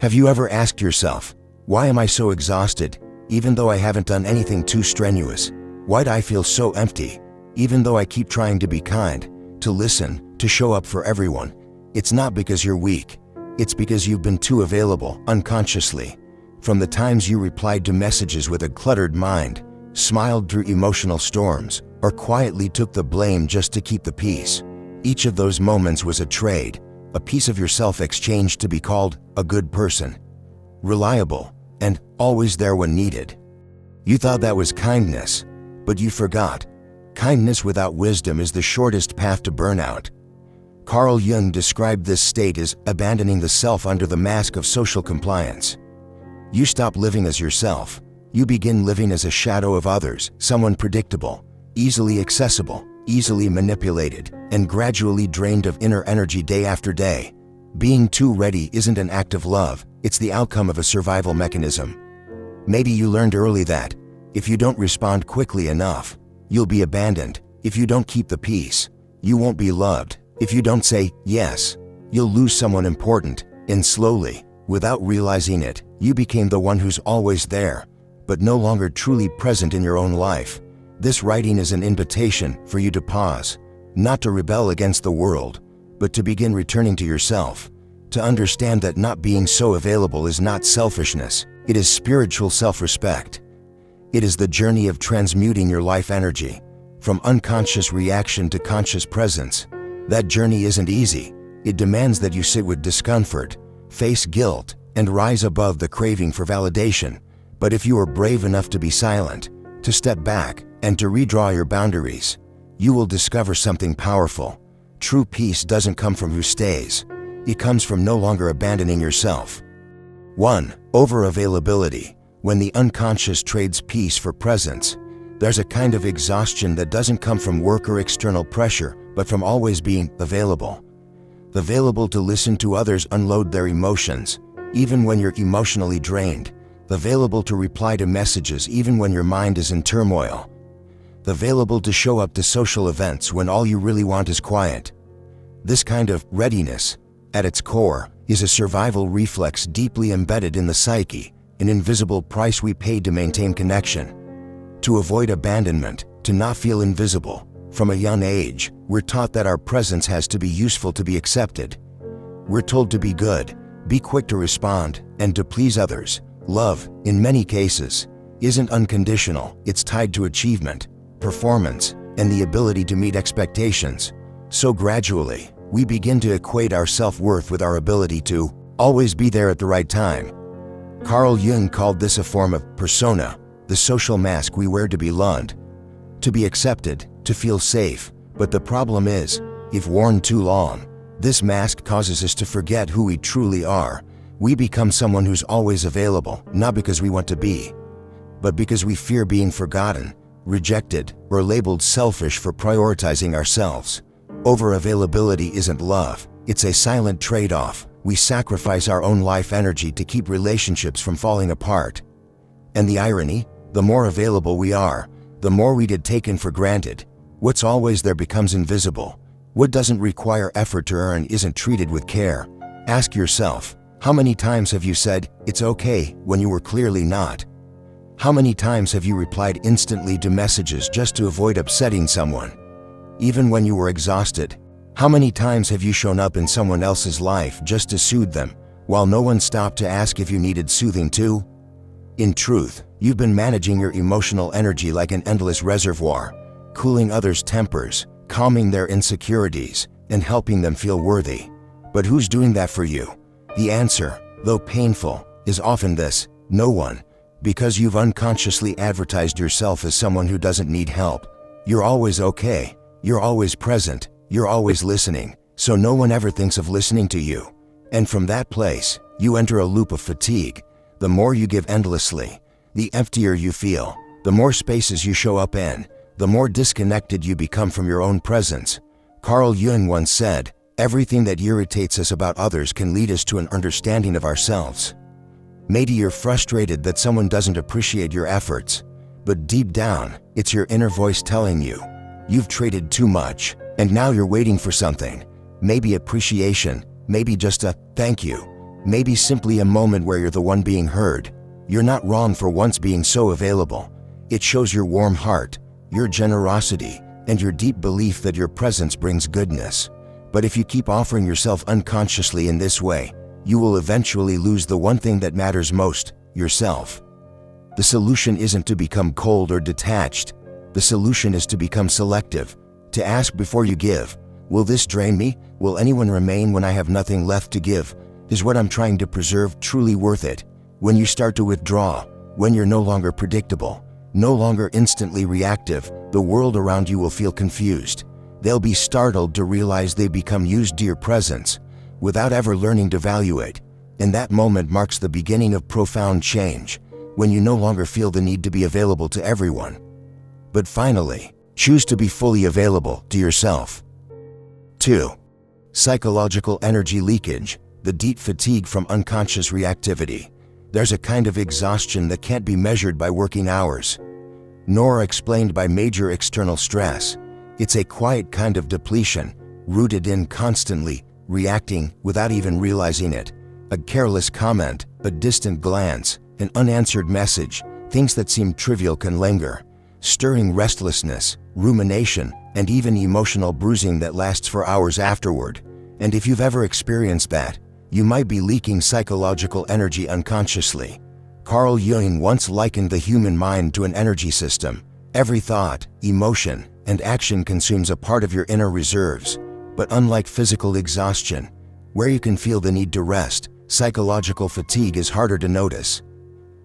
Have you ever asked yourself, why am I so exhausted, even though I haven't done anything too strenuous? Why do I feel so empty, even though I keep trying to be kind, to listen, to show up for everyone? It's not because you're weak. It's because you've been too available, unconsciously. From the times you replied to messages with a cluttered mind, smiled through emotional storms, or quietly took the blame just to keep the peace. Each of those moments was a trade, a piece of yourself exchanged to be called a good person, reliable, and always there when needed. You thought that was kindness, but you forgot. Kindness without wisdom is the shortest path to burnout. Carl Jung described this state as abandoning the self under the mask of social compliance. You stop living as yourself. You begin living as a shadow of others, someone predictable, easily accessible, easily manipulated, and gradually drained of inner energy day after day. Being too ready isn't an act of love, it's the outcome of a survival mechanism. Maybe you learned early that, if you don't respond quickly enough, you'll be abandoned. If you don't keep the peace, you won't be loved. If you don't say yes, you'll lose someone important. And slowly, without realizing it, you became the one who's always there, but no longer truly present in your own life. This writing is an invitation for you to pause, not to rebel against the world, but to begin returning to yourself, to understand that not being so available is not selfishness, it is spiritual self-respect. It is the journey of transmuting your life energy, from unconscious reaction to conscious presence. That journey isn't easy. It demands that you sit with discomfort, face guilt, and rise above the craving for validation. But if you are brave enough to be silent, to step back, and to redraw your boundaries, you will discover something powerful. True peace doesn't come from who stays. It comes from no longer abandoning yourself. 1. Over-availability. When the unconscious trades peace for presence, there's a kind of exhaustion that doesn't come from work or external pressure, but from always being available. Available to listen to others unload their emotions, even when you're emotionally drained. Available to reply to messages even when your mind is in turmoil. Available to show up to social events when all you really want is quiet. This kind of readiness, at its core, is a survival reflex deeply embedded in the psyche, an invisible price we pay to maintain connection. To avoid abandonment, to not feel invisible. From a young age, we're taught that our presence has to be useful to be accepted. We're told to be good, be quick to respond, and to please others. Love, in many cases, isn't unconditional. It's tied to achievement, performance, and the ability to meet expectations. So gradually, we begin to equate our self-worth with our ability to always be there at the right time. Carl Jung called this a form of persona, the social mask we wear to be loved, to be accepted, to feel safe. But the problem is, if worn too long, this mask causes us to forget who we truly are. We become someone who's always available, not because we want to be, but because we fear being forgotten, rejected, or labeled selfish for prioritizing ourselves. Over-availability isn't love, it's a silent trade-off. We sacrifice our own life energy to keep relationships from falling apart. And the irony? The more available we are, the more we get taken for granted. What's always there becomes invisible. What doesn't require effort to earn isn't treated with care. Ask yourself, how many times have you said, "It's okay," when you were clearly not? How many times have you replied instantly to messages just to avoid upsetting someone, even when you were exhausted? How many times have you shown up in someone else's life just to soothe them, while no one stopped to ask if you needed soothing too? In truth, you've been managing your emotional energy like an endless reservoir, cooling others' tempers, calming their insecurities, and helping them feel worthy. But who's doing that for you? The answer, though painful, is often this: no one. Because you've unconsciously advertised yourself as someone who doesn't need help. You're always okay, you're always present, you're always listening, so no one ever thinks of listening to you. And from that place, you enter a loop of fatigue. The more you give endlessly, the emptier you feel. The more spaces you show up in, the more disconnected you become from your own presence. Carl Jung once said, "Everything that irritates us about others can lead us to an understanding of ourselves." Maybe you're frustrated that someone doesn't appreciate your efforts, but deep down, it's your inner voice telling you, you've traded too much, and now you're waiting for something. Maybe appreciation, maybe just a thank you. Maybe simply a moment where you're the one being heard. You're not wrong for once being so available. It shows your warm heart, your generosity, and your deep belief that your presence brings goodness. But if you keep offering yourself unconsciously in this way, you will eventually lose the one thing that matters most, yourself. The solution isn't to become cold or detached. The solution is to become selective, to ask before you give. Will this drain me? Will anyone remain when I have nothing left to give? Is what I'm trying to preserve truly worth it? When you start to withdraw, when you're no longer predictable, no longer instantly reactive, the world around you will feel confused. They'll be startled to realize they become used to your presence without ever learning to value it. And that moment marks the beginning of profound change, when you no longer feel the need to be available to everyone. But finally, choose to be fully available to yourself. 2. Psychological energy leakage, the deep fatigue from unconscious reactivity. There's a kind of exhaustion that can't be measured by working hours, nor explained by major external stress. It's a quiet kind of depletion, rooted in constantly reacting without even realizing it. A careless comment, a distant glance, an unanswered message, things that seem trivial can linger, stirring restlessness, rumination, and even emotional bruising that lasts for hours afterward. And if you've ever experienced that, you might be leaking psychological energy unconsciously. Carl Jung once likened the human mind to an energy system. Every thought, emotion, and action consumes a part of your inner reserves. But unlike physical exhaustion, where you can feel the need to rest, psychological fatigue is harder to notice.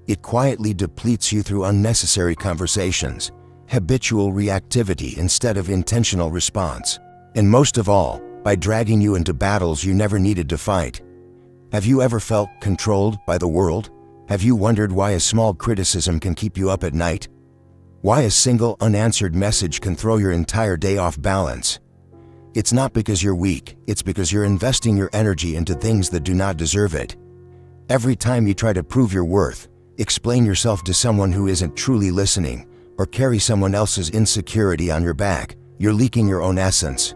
It quietly depletes you through unnecessary conversations, habitual reactivity instead of intentional response, and most of all, by dragging you into battles you never needed to fight. Have you ever felt controlled by the world? Have you wondered why a small criticism can keep you up at night? Why a single unanswered message can throw your entire day off balance? It's not because you're weak, it's because you're investing your energy into things that do not deserve it. Every time you try to prove your worth, explain yourself to someone who isn't truly listening, or carry someone else's insecurity on your back, you're leaking your own essence.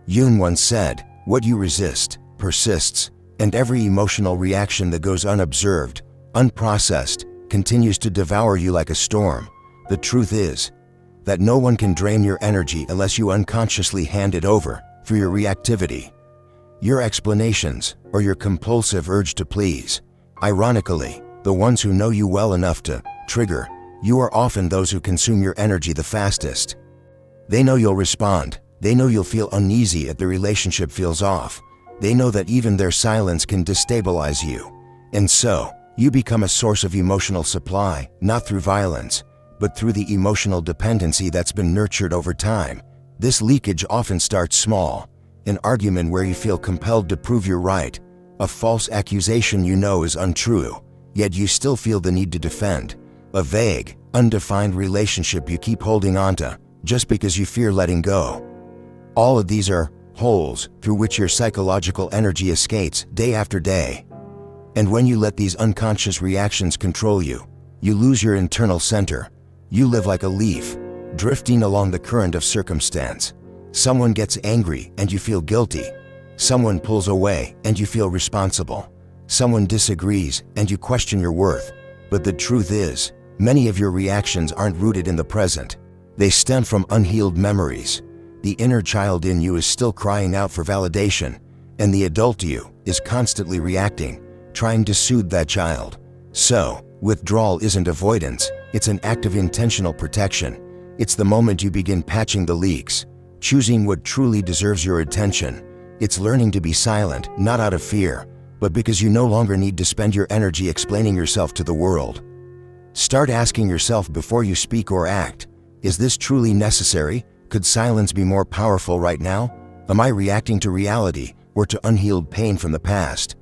Jung once said, "What you resist, persists," and every emotional reaction that goes unobserved, unprocessed, continues to devour you like a storm. The truth is that no one can drain your energy unless you unconsciously hand it over through your reactivity, your explanations, or your compulsive urge to please. Ironically, the ones who know you well enough to trigger you are often those who consume your energy the fastest. They know you'll respond. They know you'll feel uneasy if the relationship feels off. They know that even their silence can destabilize you. And so, you become a source of emotional supply, not through violence, but through the emotional dependency that's been nurtured over time. This leakage often starts small, an argument where you feel compelled to prove you're right, a false accusation you know is untrue, yet you still feel the need to defend, a vague, undefined relationship you keep holding onto just because you fear letting go. All of these are holes through which your psychological energy escapes day after day. And when you let these unconscious reactions control you, you lose your internal center. You live like a leaf, drifting along the current of circumstance. Someone gets angry and you feel guilty. Someone pulls away and you feel responsible. Someone disagrees and you question your worth. But the truth is, many of your reactions aren't rooted in the present. They stem from unhealed memories. The inner child in you is still crying out for validation, and the adult you is constantly reacting, trying to soothe that child. So, withdrawal isn't avoidance, it's an act of intentional protection. It's the moment you begin patching the leaks, choosing what truly deserves your attention. It's learning to be silent, not out of fear, but because you no longer need to spend your energy explaining yourself to the world. Start asking yourself before you speak or act, is this truly necessary? Could silence be more powerful right now? Am I reacting to reality or to unhealed pain from the past?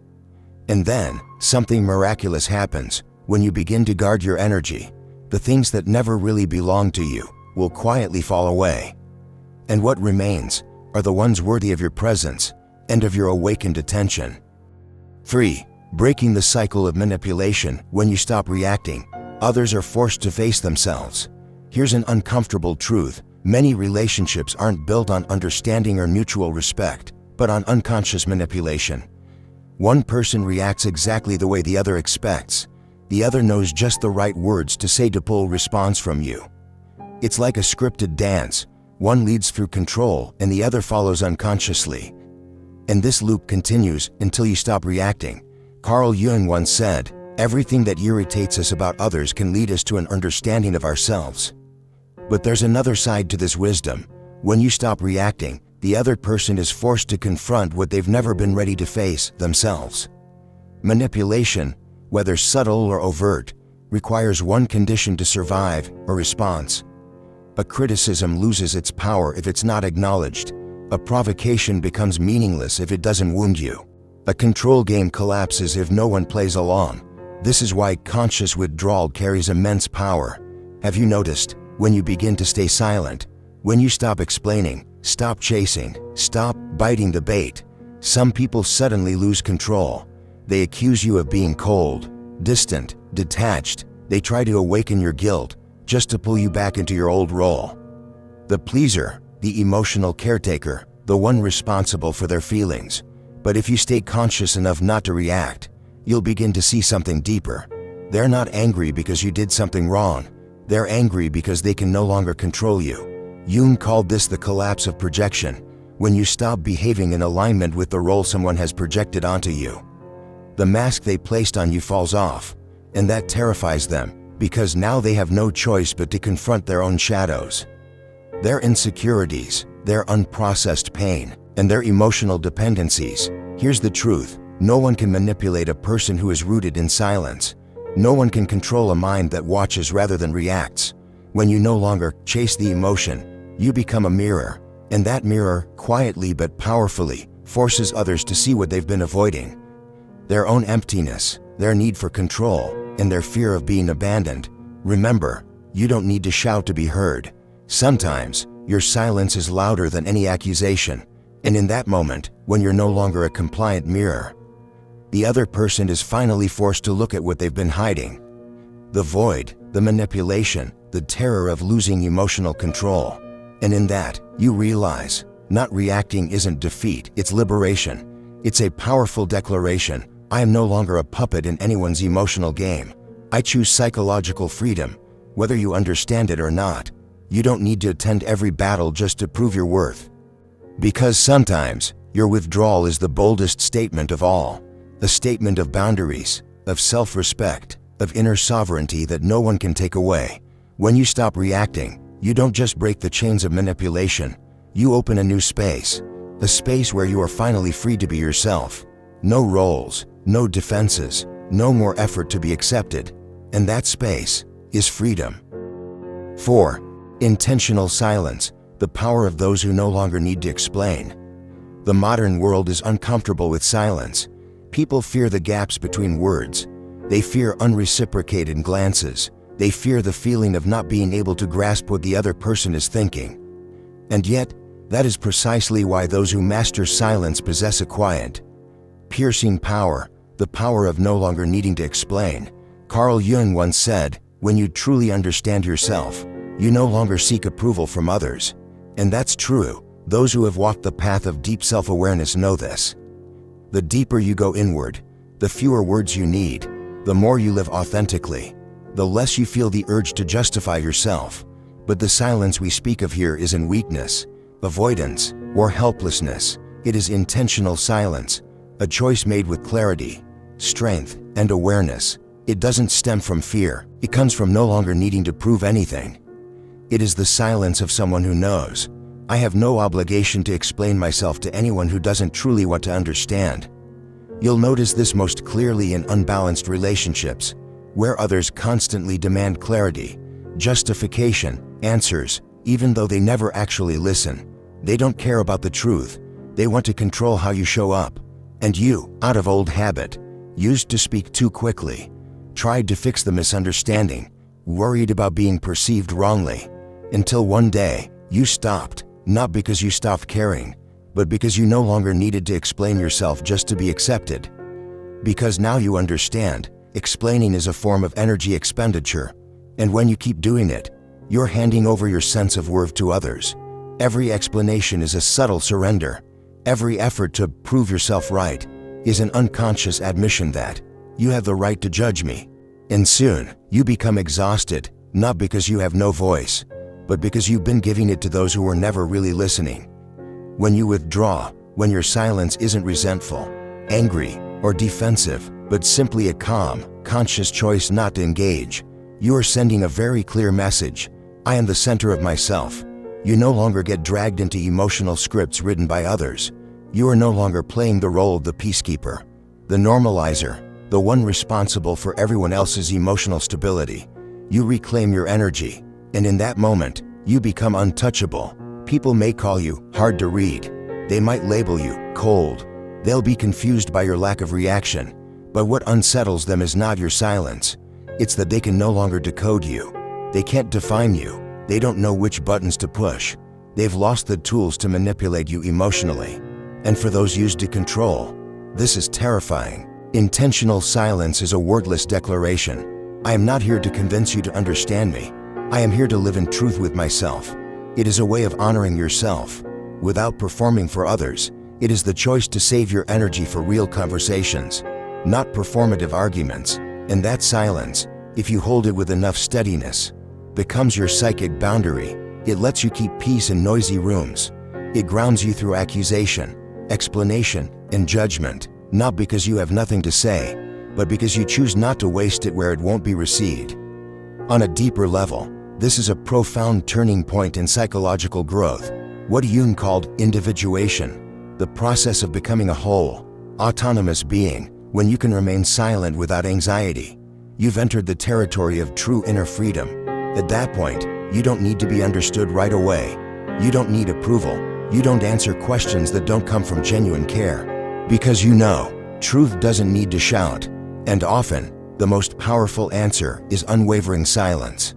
And then, something miraculous happens. When you begin to guard your energy, the things that never really belong to you will quietly fall away. And what remains are the ones worthy of your presence and of your awakened attention. 3. Breaking the cycle of manipulation. When you stop reacting, others are forced to face themselves. Here's an uncomfortable truth. Many relationships aren't built on understanding or mutual respect, but on unconscious manipulation. One person reacts exactly the way the other expects. The other knows just the right words to say to pull response from you. It's like a scripted dance. One leads through control and the other follows unconsciously. And this loop continues until you stop reacting. Carl Jung once said, "Everything that irritates us about others can lead us to an understanding of ourselves." But there's another side to this wisdom. When you stop reacting, the other person is forced to confront what they've never been ready to face, themselves. Manipulation, whether subtle or overt, requires one condition to survive: a response. A criticism loses its power if it's not acknowledged. A provocation becomes meaningless if it doesn't wound you. A control game collapses if no one plays along. This is why conscious withdrawal carries immense power. Have you noticed, when you begin to stay silent, when you stop explaining, stop chasing, stop biting the bait, some people suddenly lose control. They accuse you of being cold, distant, detached. They try to awaken your guilt, just to pull you back into your old role. The pleaser, the emotional caretaker, the one responsible for their feelings. But if you stay conscious enough not to react, you'll begin to see something deeper. They're not angry because you did something wrong. They're angry because they can no longer control you. Jung called this the collapse of projection, when you stop behaving in alignment with the role someone has projected onto you. The mask they placed on you falls off, and that terrifies them, because now they have no choice but to confront their own shadows. Their insecurities, their unprocessed pain, and their emotional dependencies. Here's the truth: no one can manipulate a person who is rooted in silence. No one can control a mind that watches rather than reacts. When you no longer chase the emotion, you become a mirror, and that mirror, quietly but powerfully, forces others to see what they've been avoiding: their own emptiness, their need for control, and their fear of being abandoned. Remember, you don't need to shout to be heard. Sometimes, your silence is louder than any accusation, and in that moment, when you're no longer a compliant mirror, the other person is finally forced to look at what they've been hiding. The void, the manipulation, the terror of losing emotional control. And in that, you realize, not reacting isn't defeat, it's liberation. It's a powerful declaration: I am no longer a puppet in anyone's emotional game. I choose psychological freedom, whether you understand it or not. You don't need to attend every battle just to prove your worth. Because sometimes, your withdrawal is the boldest statement of all. A statement of boundaries, of self-respect, of inner sovereignty that no one can take away. When you stop reacting, you don't just break the chains of manipulation. You open a new space. A space where you are finally free to be yourself. No roles, no defenses, no more effort to be accepted. And that space is freedom. 4. Intentional silence, the power of those who no longer need to explain. The modern world is uncomfortable with silence. People fear the gaps between words. They fear unreciprocated glances. They fear the feeling of not being able to grasp what the other person is thinking. And yet, that is precisely why those who master silence possess a quiet, piercing power, the power of no longer needing to explain. Carl Jung once said, "When you truly understand yourself, you no longer seek approval from others." And that's true. Those who have walked the path of deep self-awareness know this. The deeper you go inward, the fewer words you need, the more you live authentically, the less you feel the urge to justify yourself. But the silence we speak of here isn't weakness, avoidance, or helplessness. It is intentional silence, a choice made with clarity, strength, and awareness. It doesn't stem from fear. It comes from no longer needing to prove anything. It is the silence of someone who knows, I have no obligation to explain myself to anyone who doesn't truly want to understand. You'll notice this most clearly in unbalanced relationships, where others constantly demand clarity, justification, answers, even though they never actually listen. They don't care about the truth. They want to control how you show up. And you, out of old habit, used to speak too quickly, tried to fix the misunderstanding, worried about being perceived wrongly, until one day, you stopped, not because you stopped caring, but because you no longer needed to explain yourself just to be accepted. Because now you understand, explaining is a form of energy expenditure, and when you keep doing it, you're handing over your sense of worth to others. Every explanation is a subtle surrender. Every effort to prove yourself right is an unconscious admission that you have the right to judge me. And soon, you become exhausted, not because you have no voice, but because you've been giving it to those who were never really listening. When you withdraw, when your silence isn't resentful, angry, or defensive, but simply a calm, conscious choice not to engage, you are sending a very clear message. I am the center of myself. You no longer get dragged into emotional scripts written by others. You are no longer playing the role of the peacekeeper, the normalizer, the one responsible for everyone else's emotional stability. You reclaim your energy, and in that moment, you become untouchable. People may call you hard to read. They might label you cold. They'll be confused by your lack of reaction. But what unsettles them is not your silence. It's that they can no longer decode you. They can't define you. They don't know which buttons to push. They've lost the tools to manipulate you emotionally. And for those used to control, this is terrifying. Intentional silence is a wordless declaration. I am not here to convince you to understand me. I am here to live in truth with myself. It is a way of honoring yourself. Without performing for others, it is the choice to save your energy for real conversations, not performative arguments. And that silence, if you hold it with enough steadiness, becomes your psychic boundary. It lets you keep peace in noisy rooms. It grounds you through accusation, explanation, and judgment. Not because you have nothing to say, but because you choose not to waste it where it won't be received. On a deeper level, this is a profound turning point in psychological growth, what Jung called individuation, the process of becoming a whole, autonomous being. When you can remain silent without anxiety, you've entered the territory of true inner freedom. At that point, you don't need to be understood right away. You don't need approval. You don't answer questions that don't come from genuine care. Because you know, truth doesn't need to shout, and often, the most powerful answer is unwavering silence.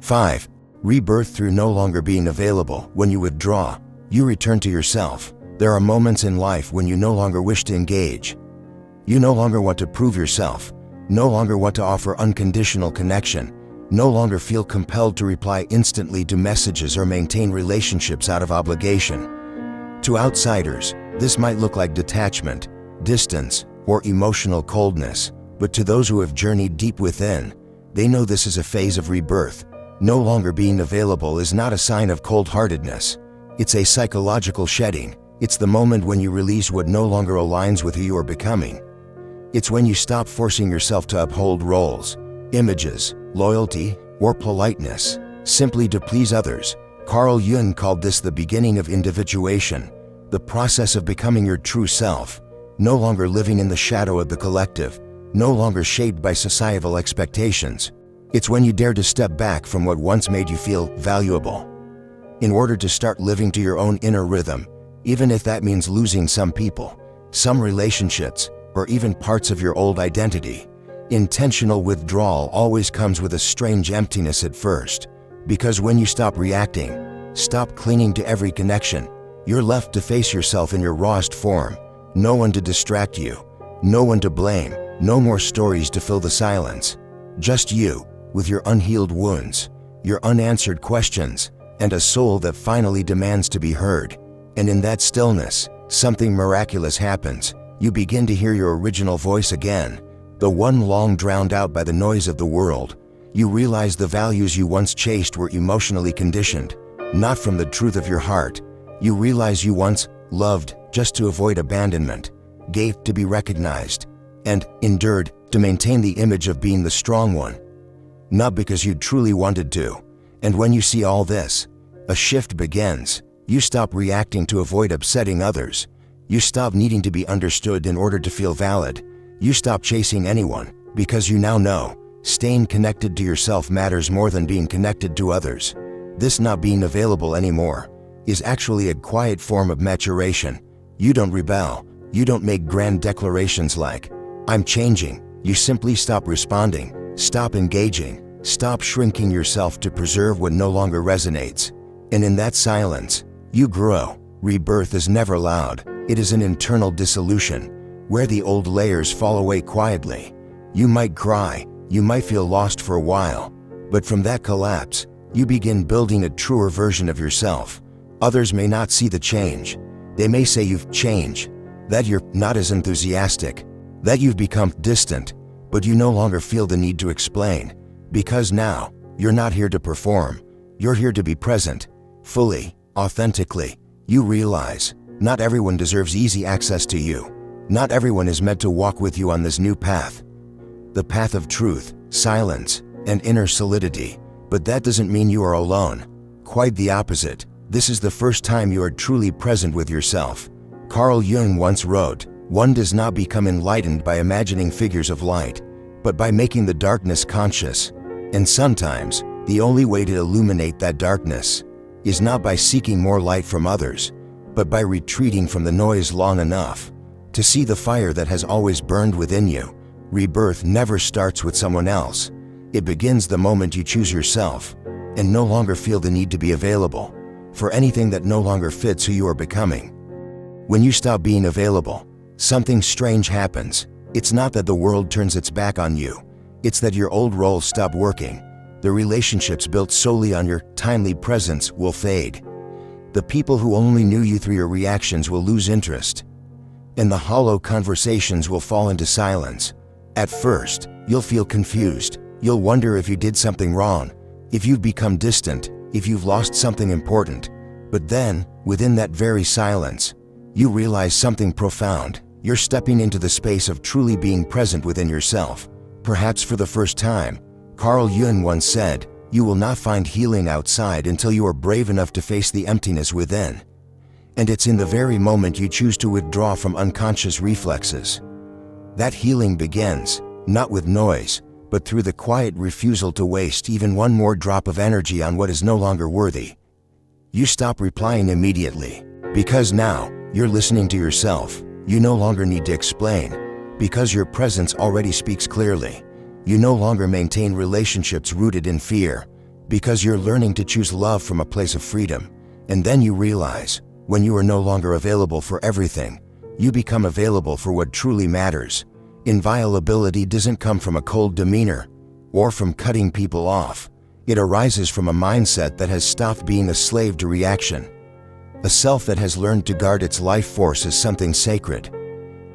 5. Rebirth through no longer being available. When you withdraw, you return to yourself. There are moments in life when you no longer wish to engage. You no longer want to prove yourself, no longer want to offer unconditional connection, no longer feel compelled to reply instantly to messages or maintain relationships out of obligation. To outsiders, this might look like detachment, distance, or emotional coldness, but to those who have journeyed deep within, they know this is a phase of rebirth. No longer being available is not a sign of cold-heartedness. It's a psychological shedding. It's the moment when you release what no longer aligns with who you are becoming. It's when you stop forcing yourself to uphold roles, images, loyalty, or politeness, simply to please others. Carl Jung called this the beginning of individuation, the process of becoming your true self, no longer living in the shadow of the collective, no longer shaped by societal expectations. It's when you dare to step back from what once made you feel valuable, in order to start living to your own inner rhythm, even if that means losing some people, some relationships, or even parts of your old identity. Intentional withdrawal always comes with a strange emptiness at first, because when you stop reacting, stop clinging to every connection, you're left to face yourself in your rawest form. No one to distract you, no one to blame, no more stories to fill the silence. Just you, with your unhealed wounds, your unanswered questions, and a soul that finally demands to be heard. And in that stillness, something miraculous happens. You begin to hear your original voice again, the one long drowned out by the noise of the world. You realize the values you once chased were emotionally conditioned, not from the truth of your heart. You realize you once loved just to avoid abandonment, gave to be recognized, and endured to maintain the image of being the strong one, not because you truly wanted to. And when you see all this, a shift begins. You stop reacting to avoid upsetting others. You stop needing to be understood in order to feel valid. You stop chasing anyone, because you now know, staying connected to yourself matters more than being connected to others. This not being available anymore is actually a quiet form of maturation. You don't rebel. You don't make grand declarations like, "I'm changing." You simply stop responding, stop engaging, stop shrinking yourself to preserve what no longer resonates. And in that silence, you grow. Rebirth is never loud. It is an internal dissolution, where the old layers fall away quietly. You might cry, you might feel lost for a while, but from that collapse, you begin building a truer version of yourself. Others may not see the change. They may say you've changed. that you're not as enthusiastic, that you've become distant, but you no longer feel the need to explain, because now, you're not here to perform, you're here to be present, fully, authentically. You realize, not everyone deserves easy access to you. Not everyone is meant to walk with you on this new path. The path of truth, silence, and inner solidity. But that doesn't mean you are alone. Quite the opposite. This is the first time you are truly present with yourself. Carl Jung once wrote, "One does not become enlightened by imagining figures of light, but by making the darkness conscious." And sometimes, the only way to illuminate that darkness is not by seeking more light from others, but by retreating from the noise long enough to see the fire that has always burned within you. Rebirth never starts with someone else. It begins the moment you choose yourself and no longer feel the need to be available for anything that no longer fits who you are becoming. When you stop being available, something strange happens. It's not that the world turns its back on you. It's that your old roles stop working. The relationships built solely on your timely presence will fade. The people who only knew you through your reactions will lose interest. And the hollow conversations will fall into silence. At first, you'll feel confused. You'll wonder if you did something wrong, if you've become distant, if you've lost something important. But then, within that very silence, you realize something profound. You're stepping into the space of truly being present within yourself. Perhaps for the first time, Carl Jung once said, "You will not find healing outside until you are brave enough to face the emptiness within." And it's in the very moment you choose to withdraw from unconscious reflexes that healing begins, not with noise, but through the quiet refusal to waste even one more drop of energy on what is no longer worthy. You stop replying immediately, because now, you're listening to yourself. You no longer need to explain, because your presence already speaks clearly. You no longer maintain relationships rooted in fear, because you're learning to choose love from a place of freedom. And then you realize, when you are no longer available for everything, you become available for what truly matters. Inviolability doesn't come from a cold demeanor or from cutting people off. It arises from a mindset that has stopped being a slave to reaction, a self that has learned to guard its life force as something sacred.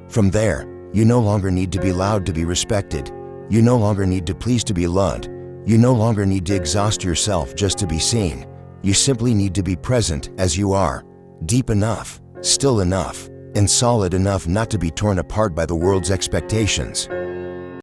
From there, you no longer need to be loud to be respected. You no longer need to please to be loved. You no longer need to exhaust yourself just to be seen. You simply need to be present as you are, deep enough, still enough, and solid enough not to be torn apart by the world's expectations.